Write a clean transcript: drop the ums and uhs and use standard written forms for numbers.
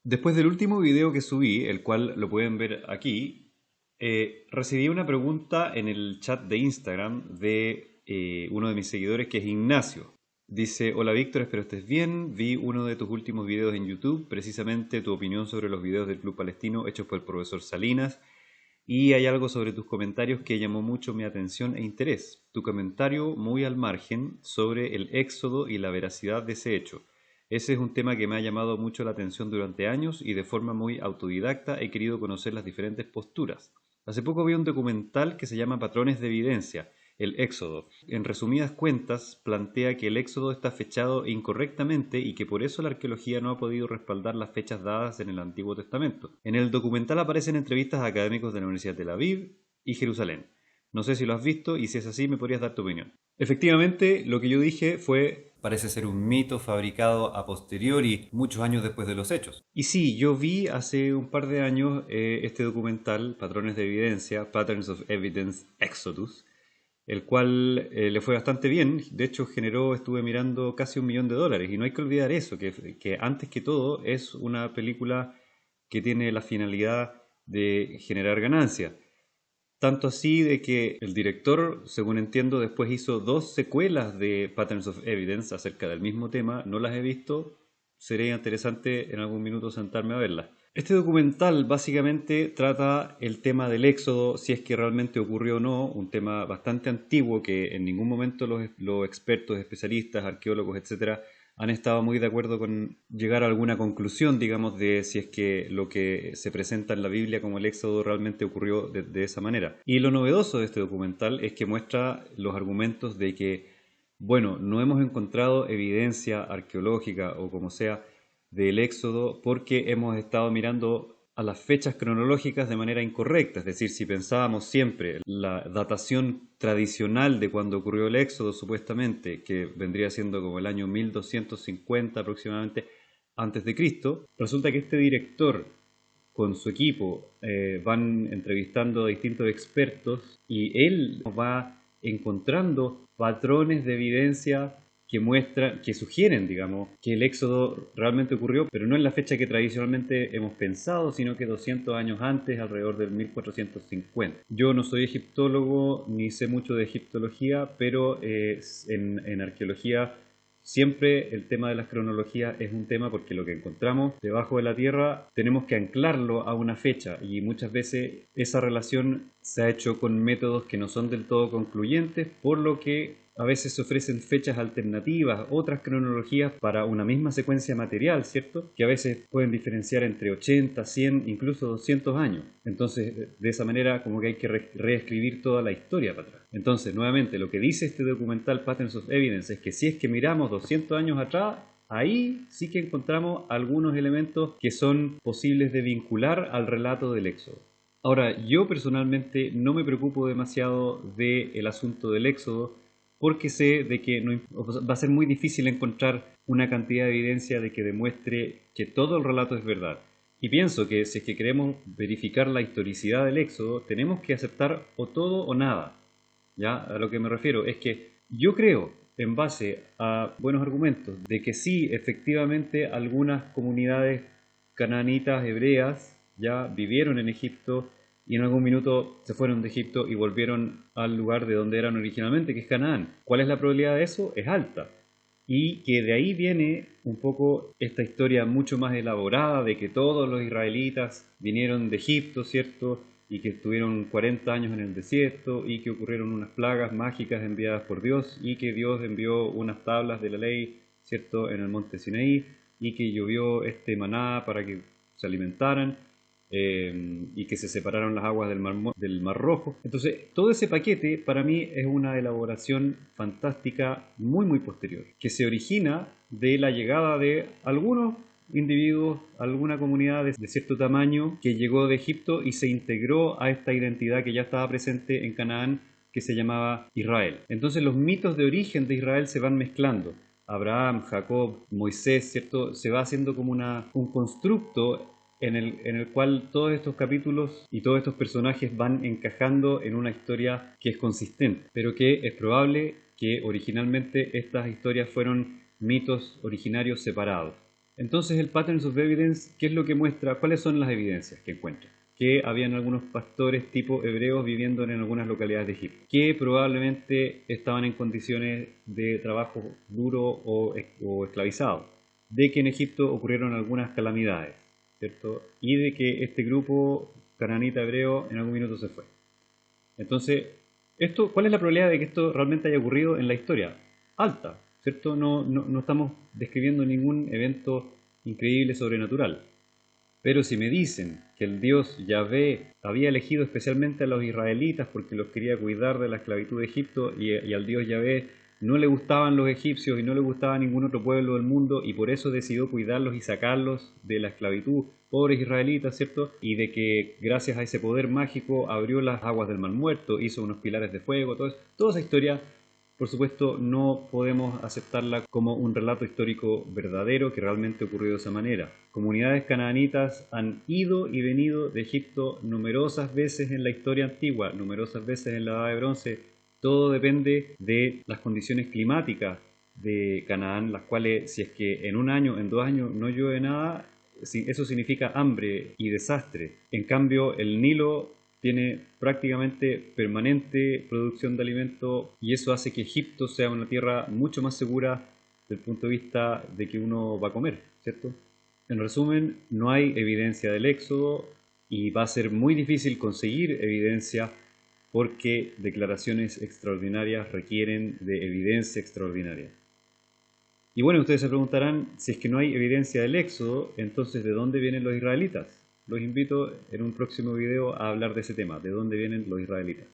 Después del último video que subí, el cual lo pueden ver aquí, recibí una pregunta en el chat de Instagram de uno de mis seguidores que es Ignacio. Dice, hola Víctor, espero estés bien. Vi uno de tus últimos videos en YouTube, precisamente tu opinión sobre los videos del Club Palestino hechos por el profesor Salinas. Y hay algo sobre tus comentarios que llamó mucho mi atención e interés. Tu comentario muy al margen sobre el éxodo y la veracidad de ese hecho. Ese es un tema que me ha llamado mucho la atención durante años y de forma muy autodidacta he querido conocer las diferentes posturas. Hace poco vi un documental que se llama Patrones de Evidencia, el Éxodo. En resumidas cuentas, plantea que el Éxodo está fechado incorrectamente y que por eso la arqueología no ha podido respaldar las fechas dadas en el Antiguo Testamento. En el documental aparecen entrevistas a académicos de la Universidad de Tel Aviv y Jerusalén. No sé si lo has visto y si es así me podrías dar tu opinión. Efectivamente, lo que yo dije fue parece ser un mito fabricado a posteriori, muchos años después de los hechos. Y sí, yo vi hace un par de años este documental, Patrones de Evidencia, Patterns of Evidence Exodus, el cual le fue bastante bien. De hecho, generó, estuve mirando casi $1 millón. Y no hay que olvidar eso, que antes que todo es una película que tiene la finalidad de generar ganancia. Tanto así de que el director, según entiendo, después hizo dos secuelas de Patterns of Evidence acerca del mismo tema. No las he visto. Sería interesante en algún minuto sentarme a verlas. Este documental básicamente trata el tema del éxodo, si es que realmente ocurrió o no, un tema bastante antiguo que en ningún momento los expertos, especialistas, arqueólogos, etcétera, han estado muy de acuerdo con llegar a alguna conclusión, digamos, de si es que lo que se presenta en la Biblia como el éxodo realmente ocurrió de esa manera. Y lo novedoso de este documental es que muestra los argumentos de que, bueno, no hemos encontrado evidencia arqueológica o como sea del éxodo porque hemos estado mirando a las fechas cronológicas de manera incorrecta. Es decir, si pensábamos siempre la datación tradicional de cuando ocurrió el éxodo, supuestamente, que vendría siendo como el año 1250 aproximadamente antes de Cristo, resulta que este director con su equipo van entrevistando a distintos expertos y él va encontrando patrones de evidencia que muestran, que sugieren, digamos, que el éxodo realmente ocurrió, pero no en la fecha que tradicionalmente hemos pensado, sino que 200 años antes, alrededor del 1450. Yo no soy egiptólogo ni sé mucho de egiptología, pero en arqueología siempre el tema de las cronologías es un tema porque lo que encontramos debajo de la tierra tenemos que anclarlo a una fecha y muchas veces esa relación se ha hecho con métodos que no son del todo concluyentes, por lo que a veces se ofrecen fechas alternativas, otras cronologías para una misma secuencia material, ¿cierto? Que a veces pueden diferenciar entre 80, 100, incluso 200 años. Entonces, de esa manera como que hay que reescribir toda la historia para atrás. Entonces, nuevamente, lo que dice este documental Patterns of Evidence es que si es que miramos 200 años atrás, ahí sí que encontramos algunos elementos que son posibles de vincular al relato del Éxodo. Ahora, yo personalmente no me preocupo demasiado del asunto del Éxodo porque sé de que no, va a ser muy difícil encontrar una cantidad de evidencia de que demuestre que todo el relato es verdad. Y pienso que si es que queremos verificar la historicidad del Éxodo, tenemos que aceptar o todo o nada. ¿Ya? A lo que me refiero es que yo creo, en base a buenos argumentos, de que sí, efectivamente, algunas comunidades cananitas hebreas ya vivieron en Egipto y en algún minuto se fueron de Egipto y volvieron al lugar de donde eran originalmente, que es Canaán. ¿Cuál es la probabilidad de eso? Es alta. Y que de ahí viene un poco esta historia mucho más elaborada de que todos los israelitas vinieron de Egipto, ¿cierto? Y que estuvieron 40 años en el desierto y que ocurrieron unas plagas mágicas enviadas por Dios y que Dios envió unas tablas de la ley, ¿cierto?, en el monte Sinaí y que llovió este maná para que se alimentaran y que se separaron las aguas del Mar Rojo. Entonces, todo ese paquete para mí es una elaboración fantástica muy muy posterior, que se origina de la llegada de algunos individuos, alguna comunidad de cierto tamaño que llegó de Egipto y se integró a esta identidad que ya estaba presente en Canaán, que se llamaba Israel. Entonces los mitos de origen de Israel se van mezclando. Abraham, Jacob, Moisés, ¿cierto? Se va haciendo como un constructo en el cual todos estos capítulos y todos estos personajes van encajando en una historia que es consistente, pero que es probable que originalmente estas historias fueron mitos originarios separados. Entonces el Patterns of Evidence, ¿qué es lo que muestra? ¿Cuáles son las evidencias que encuentra? Que habían algunos pastores tipo hebreos viviendo en algunas localidades de Egipto, que probablemente estaban en condiciones de trabajo duro o esclavizado, de que en Egipto ocurrieron algunas calamidades, ¿cierto? Y de que este grupo cananita hebreo en algún minuto se fue. Entonces, ¿cuál es la probabilidad de que esto realmente haya ocurrido en la historia? Alta, ¿cierto? No estamos describiendo ningún evento increíble, sobrenatural. Pero si me dicen que el Dios Yahvé había elegido especialmente a los israelitas porque los quería cuidar de la esclavitud de Egipto y al Dios Yahvé no le gustaban los egipcios y no le gustaba ningún otro pueblo del mundo y por eso decidió cuidarlos y sacarlos de la esclavitud, pobres israelitas, ¿cierto? Y de que gracias a ese poder mágico abrió las aguas del Mar Muerto, hizo unos pilares de fuego, toda esa historia. Por supuesto, no podemos aceptarla como un relato histórico verdadero que realmente ocurrió de esa manera. Comunidades canaanitas han ido y venido de Egipto numerosas veces en la historia antigua, numerosas veces en la Edad de Bronce. Todo depende de las condiciones climáticas de Canaán, las cuales, si es que en un año, en 2 años no llueve nada, eso significa hambre y desastre. En cambio, el Nilo tiene prácticamente permanente producción de alimentos y eso hace que Egipto sea una tierra mucho más segura desde el punto de vista de que uno va a comer, ¿cierto? En resumen, no hay evidencia del éxodo y va a ser muy difícil conseguir evidencia porque declaraciones extraordinarias requieren de evidencia extraordinaria. Y bueno, ustedes se preguntarán, si es que no hay evidencia del éxodo, entonces ¿de dónde vienen los israelitas? Los invito en un próximo video a hablar de ese tema, de dónde vienen los israelitas.